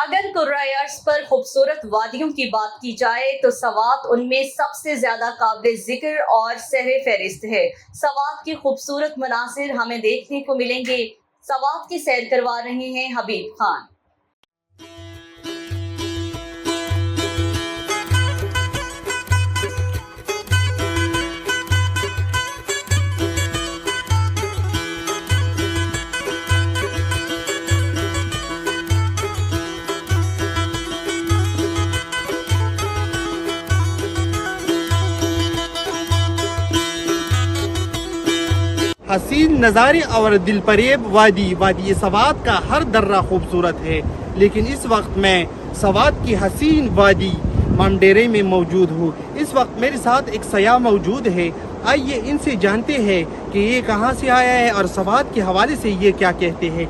اگر قرۂ ارض پر خوبصورت وادیوں کی بات کی جائے تو سوات ان میں سب سے زیادہ قابل ذکر اور سر فہرست ہے۔ سوات کے خوبصورت مناظر ہمیں دیکھنے کو ملیں گے۔ سوات کی سیر کروا رہے ہیں حبیب خان۔ حسین نظارے اور دل فریب وادی سوات کا ہر درہ خوبصورت ہے، لیکن اس وقت میں سوات کی حسین وادی مامڈیرے میں موجود ہوں۔ اس وقت میرے ساتھ ایک سیاح موجود ہے، آئیے ان سے جانتے ہیں کہ یہ کہاں سے آیا ہے اور سوات کے حوالے سے یہ کیا کہتے ہیں۔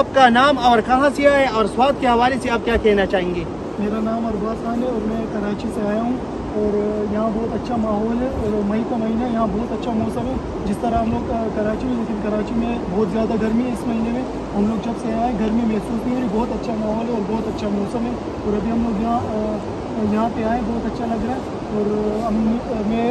آپ کا نام اور کہاں سے آیا ہے اور سوات کے حوالے سے آپ کیا کہنا چاہیں گے؟ میرا نام ارباز خان ہے اور میں کراچی سے آیا ہوں، اور یہاں بہت اچھا ماحول ہے اور مئی کا مہینہ یہاں بہت اچھا موسم ہے، جس طرح ہم لوگ کراچی میں، لیکن کراچی میں بہت زیادہ گرمی ہے اس مہینے میں۔ ہم لوگ جب سے آئے گرمی محسوس نہیں ہو رہی، بہت اچھا ماحول ہے اور بہت اچھا موسم ہے، اور ابھی ہم لوگ یہاں پہ آئے، بہت اچھا لگ رہا ہے۔ اور میں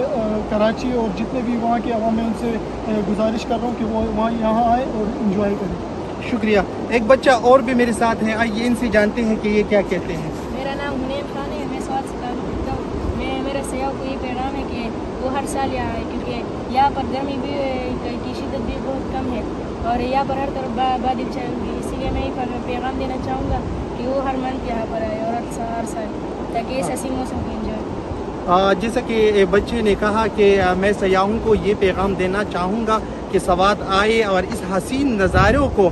کراچی اور جتنے بھی وہاں کے عوام ہیں ان سے گزارش کر رہا ہوں کہ وہ وہاں یہاں آئے اور انجوائے کریں۔ شکریہ۔ ایک بچہ اور بھی میرے ساتھ ہیں، آئیے ان سے جانتے ہیں کہ یہ کیا کہتے ہیں۔ میرا نام حنین خان ہے، میں سوات سے تعلق رکھتا ہوں۔ میرا سیاح کو یہ پیغام ہے کہ وہ ہر سال یہاں آئے، کیونکہ یہاں پر گرمی بھی کی شدت بھی بہت کم ہے اور یہاں پر ہر طرف بادل چھائے ہوئے، اسی لیے میں یہ پیغام دینا چاہوں گا کہ وہ ہر منتھ یہاں پر آئے اور ہر سال، تاکہ اس حسین موسم کو انجوائے۔ جیسا کہ بچے نے کہا کہ میں سیاحوں کو یہ پیغام دینا چاہوں گا کہ سوات آئے اور اس حسین نظاروں کو